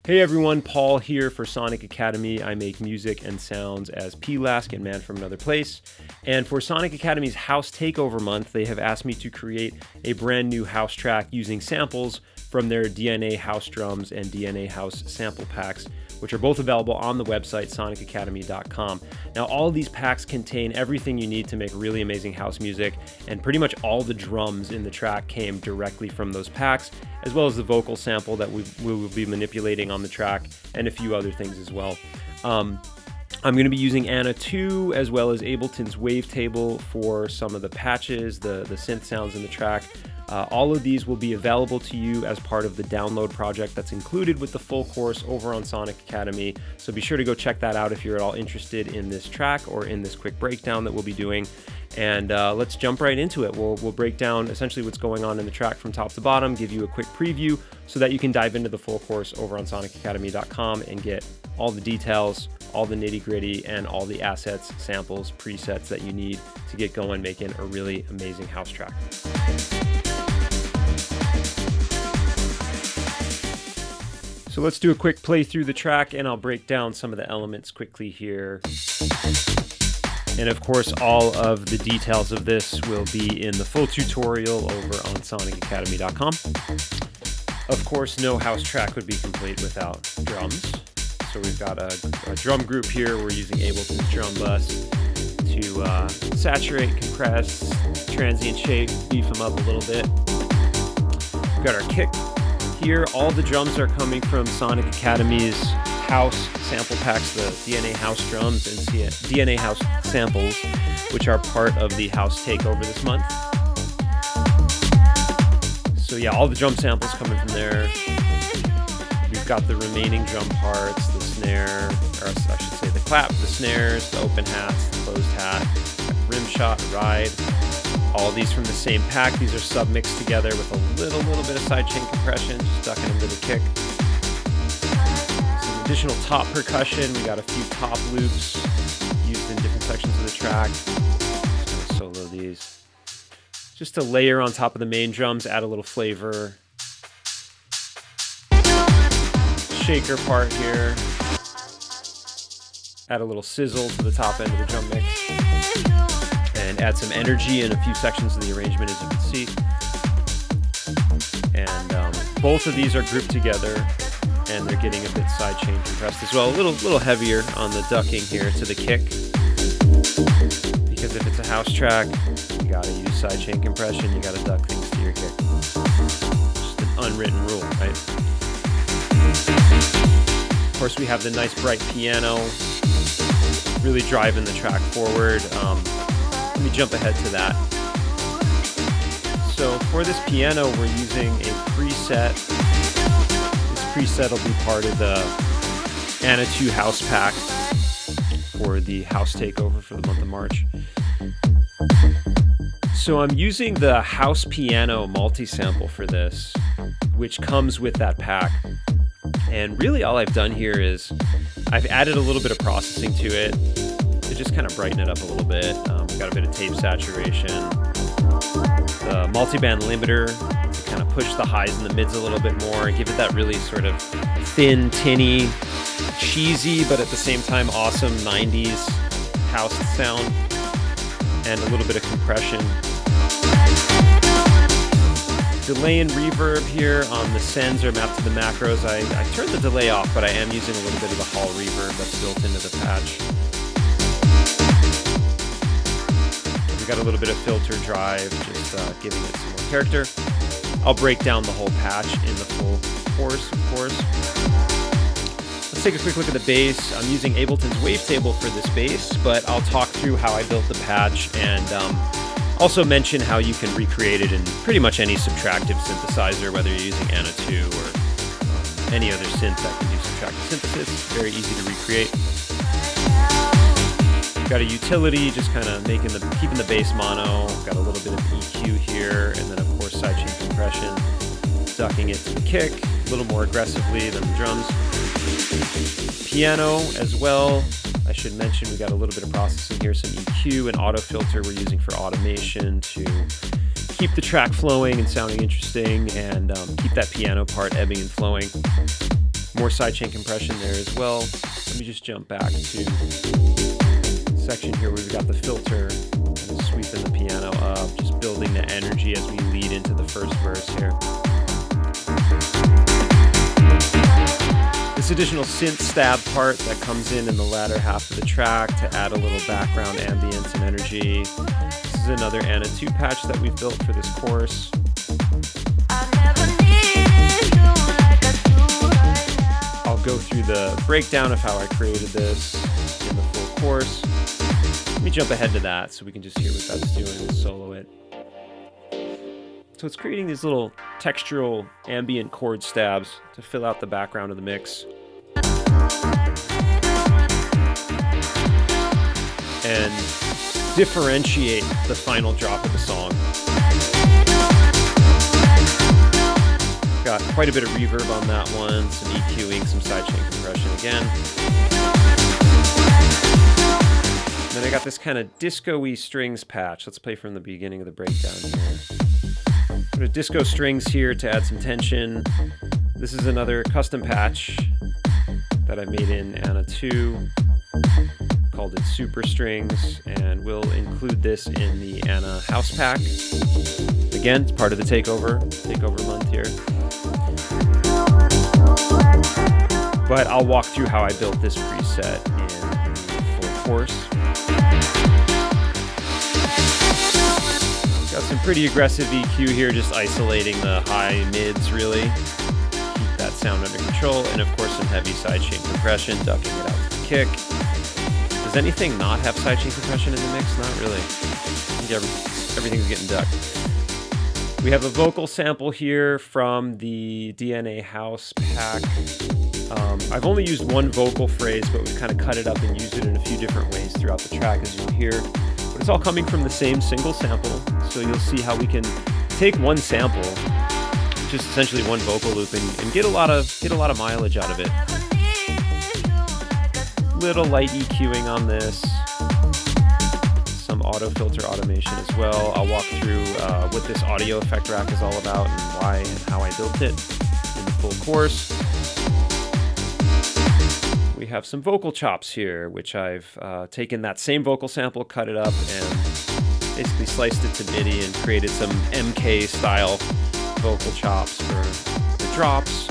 Hey everyone, Paul here for Sonic Academy. I make music and sounds as P-LASK and Man From Another Place. And for Sonic Academy's House Takeover month, they have asked me to create a brand new house track using samples from their DNA house drums and DNA house sample packs, which are both available on the website sonicacademy.com. Now, all of these packs contain everything you need to make really amazing house music, and pretty much all the drums in the track came directly from those packs, as well as the vocal sample that we will be manipulating on the track, and a few other things as well. I'm going to be using Anna 2 as well as Ableton's wavetable for some of the patches, the synth sounds in the track. All of these will be available to you as part of the download project that's included with the full course over on Sonic Academy. So be sure to go check that out if you're at all interested in this track or in this quick breakdown that we'll be doing. And let's jump right into it. We'll break down essentially what's going on in the track from top to bottom, give you a quick preview so that you can dive into the full course over on sonicacademy.com and get all the details, all the nitty-gritty, and all the assets, samples, presets that you need to get going making a really amazing house track. So let's do a quick play through the track and I'll break down some of the elements quickly here. And of course, all of the details of this will be in the full tutorial over on sonicacademy.com. Of course, no house track would be complete without drums. So we've got a drum group here. We're using Ableton's drum bus to saturate, compress, transient shape, beef them up a little bit. We've got our kick here. All the drums are coming from Sonic Academy's house sample packs, the DNA house drums and DNA house samples, which are part of the house takeover this month. So yeah, all the drum samples coming from there. We've got the remaining drum parts, the snare, or I should say the clap, the snares, the open hats, the closed hat, rim shot, ride. All these from the same pack. These are sub-mixed together with a little bit of sidechain compression, just ducking them to the kick. Some additional top percussion. We got a few top loops used in different sections of the track. Just gonna solo these. Just a layer on top of the main drums, add a little flavor. Shaker part here. Add a little sizzle to the top end of the drum mix. And add some energy in a few sections of the arrangement, as you can see. And both of these are grouped together, and they're getting a bit sidechain compressed as well. A little heavier on the ducking here to the kick, because if it's a house track, you gotta use sidechain compression. You gotta duck things to your kick. Just an unwritten rule, right? Of course, we have the nice bright piano, really driving the track forward. Let me jump ahead to that. So for this piano, we're using a preset. This preset will be part of the Anna 2 house pack for the house takeover for the month of March. So I'm using the house piano multi-sample for this, which comes with that pack. And really all I've done here is I've added a little bit of processing to it to just kind of brighten it up a little bit. We've got a bit of tape saturation, the multi-band limiter to kind of push the highs and the mids a little bit more and give it that really sort of thin, tinny, cheesy, but at the same time awesome 90s house sound, and a little bit of compression. Delay and reverb here on the sends are mapped to the macros. I turned the delay off, but I am using a little bit of the hall reverb that's built into the patch. We've got a little bit of filter drive, just giving it some more character. I'll break down the whole patch in the full course, of course. Let's take a quick look at the bass. I'm using Ableton's wavetable for this bass, but I'll talk through how I built the patch and also mention how you can recreate it in pretty much any subtractive synthesizer, whether you're using Anna 2 or any other synth that can do subtractive synthesis. Very easy to recreate. We've got a utility, just kind of keeping the bass mono. We've got a little bit of EQ here, and then of course sidechain compression, ducking it to the kick a little more aggressively than the drums. Piano as well. I should mention we got a little bit of processing here, some EQ and auto filter we're using for automation to keep the track flowing and sounding interesting, and keep that piano part ebbing and flowing. More sidechain compression there as well. Let me just jump back to section here where we've got the filter and sweeping the piano up, just building the energy as we lead into the first verse here. This additional synth stab part that comes in the latter half of the track to add a little background ambience and energy. This is another Anna 2 patch that we've built for this course. I'll go through the breakdown of how I created this in the full course. Let me jump ahead to that so we can just hear what that's doing and solo it. So it's creating these little textural ambient chord stabs to fill out the background of the mix. And differentiate the final drop of the song. Got quite a bit of reverb on that one, some EQing, some sidechain compression again. And then I got this kind of disco-y strings patch. Let's play from the beginning of the breakdown here. Put a disco strings here to add some tension. This is another custom patch that I made in Anna 2. Called it Super Strings, and we'll include this in the Anna House Pack. Again, it's part of the Takeover month here. But I'll walk through how I built this preset in the full course. Got some pretty aggressive EQ here, just isolating the high mids really. Keep that sound under control, and of course some heavy sidechain compression, ducking it out to the kick. Does anything not have sidechain compression in the mix? Not really. I think everything's getting ducked. We have a vocal sample here from the DNA House Pack. I've only used one vocal phrase, but we've kind of cut it up and used it in a few different ways throughout the track, as you'll hear. But it's all coming from the same single sample, so you'll see how we can take one sample, just essentially one vocal loop, and get a lot of mileage out of it. Little light EQing on this, some auto filter automation as well. I'll walk through what this audio effect rack is all about and why and how I built it in the full course. We have some vocal chops here, which I've taken that same vocal sample, cut it up, and basically sliced it to MIDI and created some MK style vocal chops for the drops,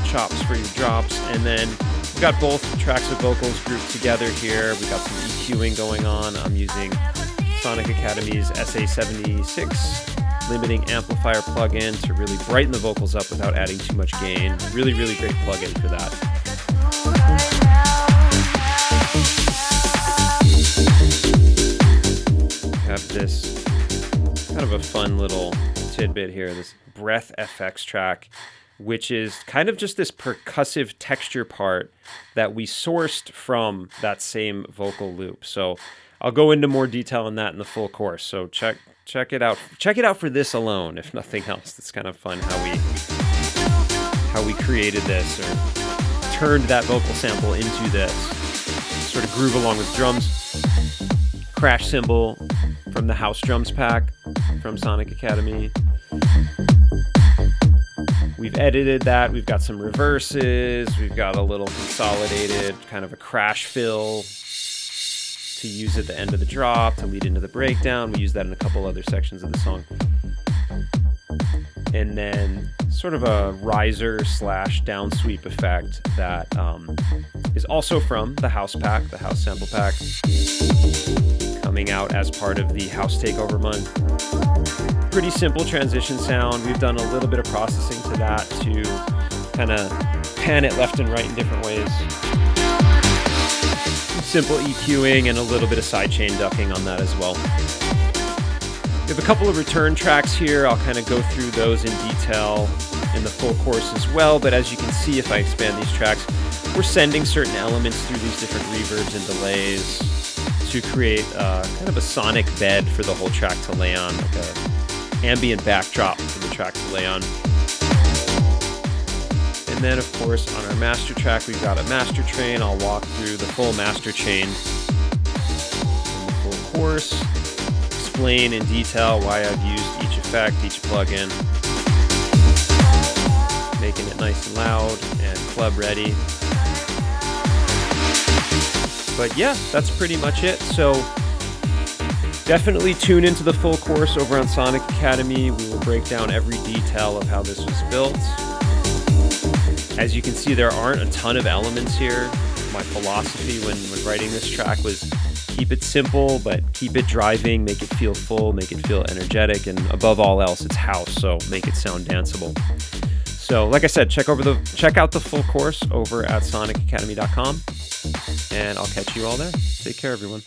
chops for your drops, and then we've got both tracks of vocals grouped together here. We've got some EQing going on. I'm using Sonic Academy's SA76 limiting amplifier plugin to really brighten the vocals up without adding too much gain. Really, really great plugin for that. We have this kind of a fun little tidbit here, this Breath FX track, which is kind of just this percussive texture part that we sourced from that same vocal loop. So I'll go into more detail on that in the full course. So check it out. Check it out for this alone, if nothing else. It's kind of fun how we created this or turned that vocal sample into this. Sort of groove along with drums. Crash cymbal from the House Drums Pack from Sonic Academy. We've edited that. We've got some reverses. We've got a little consolidated kind of a crash fill to use at the end of the drop to lead into the breakdown. We use that in a couple other sections of the song. And then sort of a riser / down sweep effect that is also from the House Pack, the House Sample Pack, coming out as part of the House Takeover month. Pretty simple transition sound. We've done a little bit of processing to that to kind of pan it left and right in different ways. Simple EQing and a little bit of sidechain ducking on that as well. We have a couple of return tracks here. I'll kind of go through those in detail in the full course as well, but as you can see, if I expand these tracks, we're sending certain elements through these different reverbs and delays to create kind of a sonic bed for the whole track to lay on, like a ambient backdrop for the track to lay on. And then, of course, on our master track, we've got a master train. I'll walk through the full master chain in the full course, explain in detail why I've used each effect, each plugin. making it nice and loud and club ready. But yeah, that's pretty much it. So definitely tune into the full course over on Sonic Academy. We will break down every detail of how this was built. As you can see, there aren't a ton of elements here. My philosophy when writing this track was keep it simple, but keep it driving, make it feel full, make it feel energetic, and above all else, it's house, so make it sound danceable. So like I said, check out the full course over at sonicacademy.com, and I'll catch you all there. Take care, everyone.